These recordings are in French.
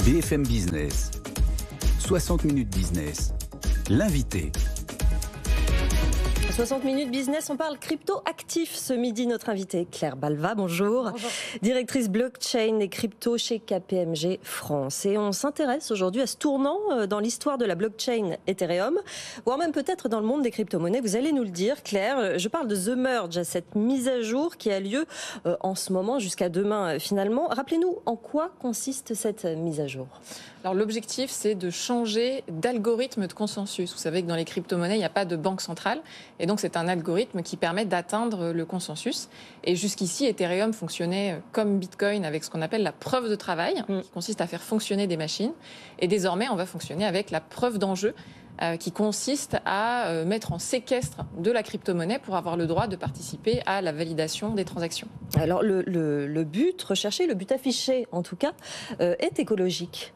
BFM Business, 60 minutes business, l'invité. 60 minutes business, on parle crypto-actifs ce midi. Notre invitée Claire Balva, bonjour. Bonjour. Directrice blockchain et crypto chez KPMG France. Et on s'intéresse aujourd'hui à ce tournant dans l'histoire de la blockchain Ethereum, voire même peut-être dans le monde des crypto-monnaies. Vous allez nous le dire, Claire. Je parle de The Merge, cette mise à jour qui a lieu en ce moment jusqu'à demain finalement. Rappelez-nous en quoi consiste cette mise à jour. Alors l'objectif, c'est de changer d'algorithme de consensus. Vous savez que dans les crypto-monnaies, il n'y a pas de banque centrale. Et donc, c'est un algorithme qui permet d'atteindre le consensus. Et jusqu'ici, Ethereum fonctionnait comme Bitcoin avec ce qu'on appelle la preuve de travail, qui consiste à faire fonctionner des machines. Et désormais, on va fonctionner avec la preuve d'enjeu, qui consiste à mettre en séquestre de la crypto-monnaie pour avoir le droit de participer à la validation des transactions. Alors, le but recherché, le but affiché en tout cas, est écologique.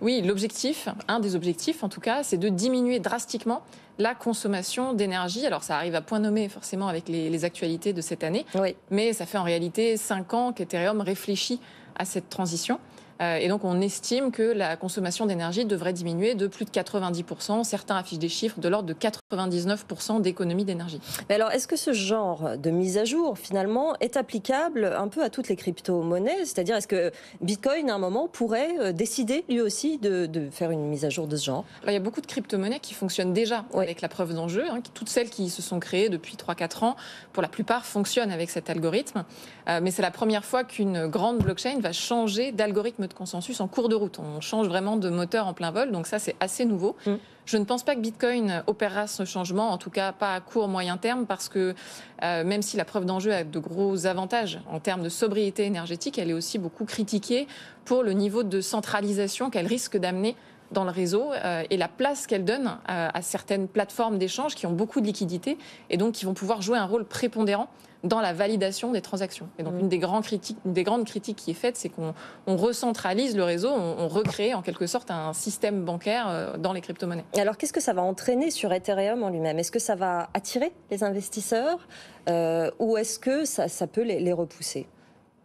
Oui, l'objectif, un des objectifs en tout cas, c'est de diminuer drastiquement la consommation d'énergie. Alors ça arrive à point nommé forcément avec les actualités de cette année, Oui. Mais ça fait en réalité 5 ans qu'Ethereum réfléchit à cette transition. Et donc on estime que la consommation d'énergie devrait diminuer de plus de 90%. Certains affichent des chiffres de l'ordre de 99% d'économie d'énergie. Mais alors, est-ce que ce genre de mise à jour, finalement, est applicable un peu à toutes les crypto-monnaies ? C'est-à-dire, est-ce que Bitcoin, à un moment, pourrait décider, lui aussi, de faire une mise à jour de ce genre ? Alors, il y a beaucoup de crypto-monnaies qui fonctionnent déjà avec la preuve d'enjeu. Toutes celles qui se sont créées depuis 3-4 ans, pour la plupart, fonctionnent avec cet algorithme. Mais c'est la première fois qu'une grande blockchain va changer d'algorithme de consensus en cours de route. On change vraiment de moteur en plein vol, donc ça c'est assez nouveau. Je ne pense pas que Bitcoin opérera ce changement, en tout cas pas à court moyen terme, parce que même si la preuve d'enjeu a de gros avantages en termes de sobriété énergétique, elle est aussi beaucoup critiquée pour le niveau de centralisation qu'elle risque d'amener dans le réseau et la place qu'elle donne à certaines plateformes d'échange qui ont beaucoup de liquidités et donc qui vont pouvoir jouer un rôle prépondérant dans la validation des transactions. Et donc une des grandes critiques qui est faite, c'est qu'on recentralise le réseau, on recrée en quelque sorte un système bancaire dans les crypto-monnaies. Alors qu'est-ce que ça va entraîner sur Ethereum en lui-même ? Est-ce que ça va attirer les investisseurs ou est-ce que ça peut les repousser ?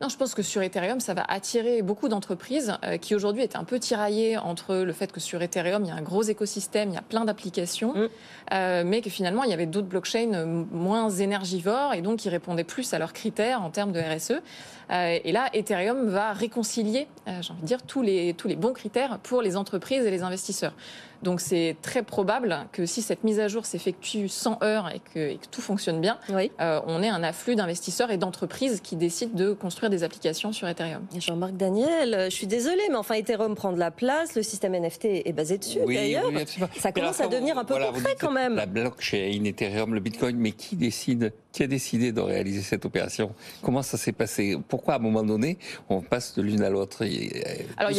Non, je pense que sur Ethereum, ça va attirer beaucoup d'entreprises qui aujourd'hui étaient un peu tiraillées entre le fait que sur Ethereum, il y a un gros écosystème, il y a plein d'applications, mais que finalement, il y avait d'autres blockchains moins énergivores et donc qui répondaient plus à leurs critères en termes de RSE. Et là, Ethereum va réconcilier, j'ai envie de dire, tous les bons critères pour les entreprises et les investisseurs. Donc c'est très probable que si cette mise à jour s'effectue sans heurts et que tout fonctionne bien, on ait un afflux d'investisseurs et d'entreprises qui décident de construire des applications sur Ethereum. Jean-Marc Daniel, je suis désolée, mais enfin Ethereum prend de la place, le système NFT est basé dessus d'ailleurs. Oui, ça commence à devenir un peu concret quand même. La blockchain, Ethereum, le Bitcoin, mais qui a décidé de réaliser cette opération ? Comment ça s'est passé ? Pourquoi à un moment donné, on passe de l'une à l'autre ? Alors,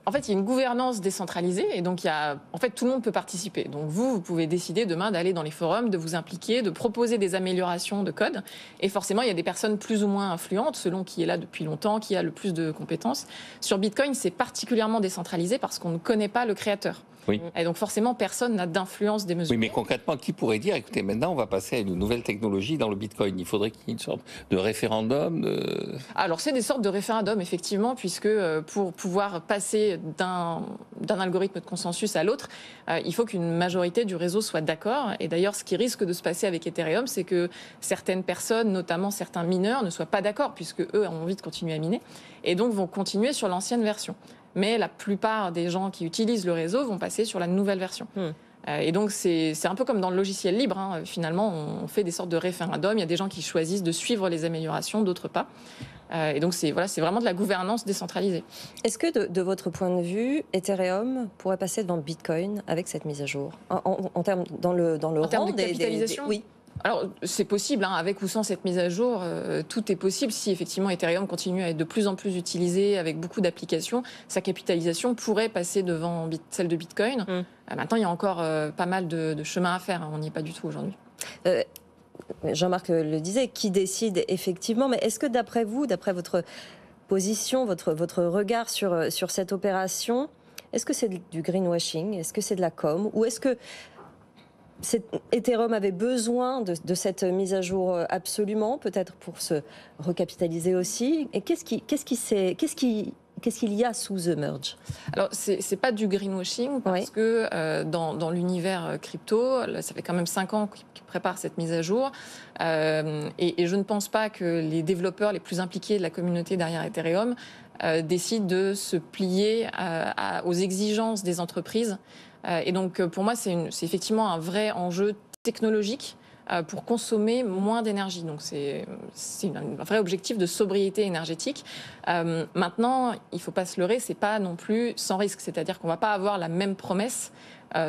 en fait, il y a une gouvernance décentralisée et donc en fait, tout le monde peut participer. Donc vous pouvez décider demain d'aller dans les forums, de vous impliquer, de proposer des améliorations de code. Et forcément, il y a des personnes plus ou moins influentes selon qui est là depuis longtemps, qui a le plus de compétences. Sur Bitcoin, c'est particulièrement décentralisé parce qu'on ne connaît pas le créateur. Oui. Et donc forcément, personne n'a d'influence des mesures. Oui, mais concrètement, qui pourrait dire, écoutez, maintenant on va passer à une nouvelle technologie dans le Bitcoin ? Il faudrait qu'il y ait une sorte de référendum Alors c'est des sortes de référendums, effectivement, puisque pour pouvoir passer d'un algorithme de consensus à l'autre, il faut qu'une majorité du réseau soit d'accord. Et d'ailleurs, ce qui risque de se passer avec Ethereum, c'est que certaines personnes, notamment certains mineurs, ne soient pas d'accord, puisque eux ont envie de continuer à miner, et donc vont continuer sur l'ancienne version. Mais la plupart des gens qui utilisent le réseau vont passer sur la nouvelle version. Et donc, c'est un peu comme dans le logiciel libre. Finalement, on fait des sortes de référendums. Il y a des gens qui choisissent de suivre les améliorations, d'autres pas. Et donc, c'est vraiment de la gouvernance décentralisée. Est-ce que, de votre point de vue, Ethereum pourrait passer devant Bitcoin avec cette mise à jour en termes dans le rang de capitalisation Oui. Alors, c'est possible, avec ou sans cette mise à jour, tout est possible. Si effectivement Ethereum continue à être de plus en plus utilisé avec beaucoup d'applications, sa capitalisation pourrait passer devant celle de Bitcoin. Maintenant, il y a encore pas mal de chemin à faire. On n'y est pas du tout aujourd'hui. Jean-Marc le disait, qui décide effectivement, mais est-ce que d'après vous, d'après votre position, votre regard sur cette opération, est-ce que c'est du greenwashing ? Est-ce que c'est de la com ? Ou est-ce que Ethereum avait besoin de cette mise à jour absolument, peut-être pour se recapitaliser aussi. Et qu'est-ce qui qu'est-ce qu'il y a sous The Merge? Alors, c'est pas du greenwashing, parce que dans l'univers crypto, là, ça fait quand même 5 ans qu'ils préparent cette mise à jour. Et je ne pense pas que les développeurs les plus impliqués de la communauté derrière Ethereum décident de se plier aux exigences des entreprises. Et donc, pour moi, c'est effectivement un vrai enjeu technologique pour consommer moins d'énergie. Donc c'est un vrai objectif de sobriété énergétique. Maintenant, il ne faut pas se leurrer, ce n'est pas non plus sans risque. C'est-à-dire qu'on ne va pas avoir la même promesse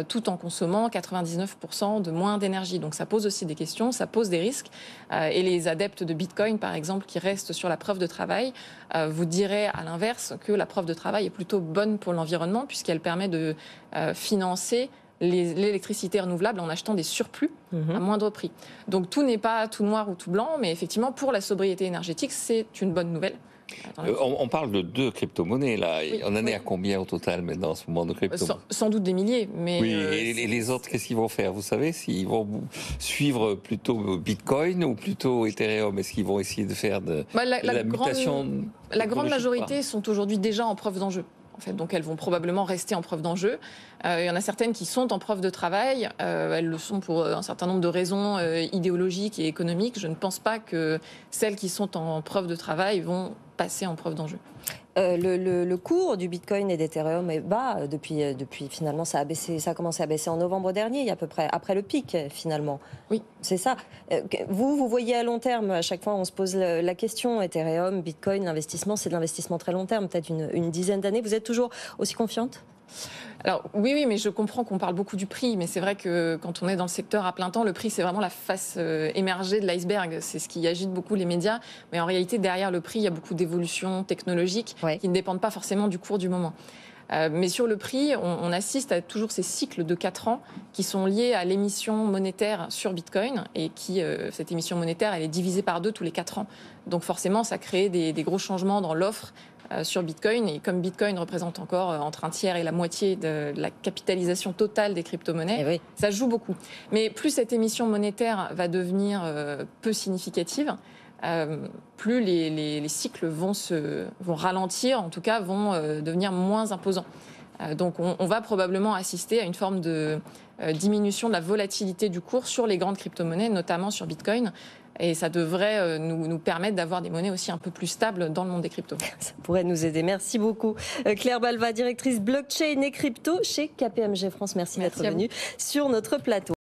tout en consommant 99% de moins d'énergie. Donc ça pose aussi des questions, ça pose des risques. Et les adeptes de Bitcoin, par exemple, qui restent sur la preuve de travail, vous diraient à l'inverse que la preuve de travail est plutôt bonne pour l'environnement, puisqu'elle permet de financer l'électricité renouvelable en achetant des surplus à moindre prix. Donc tout n'est pas tout noir ou tout blanc, mais effectivement, pour la sobriété énergétique, c'est une bonne nouvelle. On parle de 2 crypto-monnaies, là. Oui, on en est à combien au total maintenant, en ce moment, de crypto? Sans doute des milliers. Mais oui, et les autres, qu'est-ce qu'ils vont faire? Vous savez, s'ils vont suivre plutôt Bitcoin ou plutôt Ethereum? Est-ce qu'ils vont essayer de faire de la mutation? La grande majorité sont aujourd'hui déjà en preuve d'enjeu. En fait, donc elles vont probablement rester en preuve d'enjeu. Il y en a certaines qui sont en preuve de travail. Elles le sont pour un certain nombre de raisons idéologiques et économiques. Je ne pense pas que celles qui sont en preuve de travail vont passer en preuve d'enjeu. Le cours du Bitcoin et d'Ethereum est bas depuis finalement ça a commencé à baisser en novembre dernier, il y a à peu près après le pic finalement. Oui, c'est ça. Vous voyez à long terme, à chaque fois on se pose la question, Ethereum, Bitcoin, l'investissement, c'est de l'investissement très long terme, peut-être une dizaine d'années. Vous êtes toujours aussi confiante? Alors oui, mais je comprends qu'on parle beaucoup du prix, mais c'est vrai que quand on est dans le secteur à plein temps, le prix c'est vraiment la face émergée de l'iceberg, c'est ce qui agite beaucoup les médias, mais en réalité derrière le prix il y a beaucoup d'évolutions technologiques qui ne dépendent pas forcément du cours du moment. Mais sur le prix, on assiste à toujours ces cycles de 4 ans qui sont liés à l'émission monétaire sur Bitcoin et cette émission monétaire elle est divisée par 2 tous les 4 ans. Donc forcément ça crée des gros changements dans l'offre sur Bitcoin, et comme Bitcoin représente encore entre un tiers et la moitié de la capitalisation totale des crypto-monnaies, ça joue beaucoup. Mais plus cette émission monétaire va devenir peu significative, plus les cycles vont ralentir, en tout cas vont devenir moins imposants. Donc on va probablement assister à une forme de diminution de la volatilité du cours sur les grandes crypto-monnaies, notamment sur Bitcoin. Et ça devrait nous permettre d'avoir des monnaies aussi un peu plus stables dans le monde des cryptos. Ça pourrait nous aider. Merci beaucoup. Claire Balva, directrice blockchain et crypto chez KPMG France. Merci d'être venue sur notre plateau.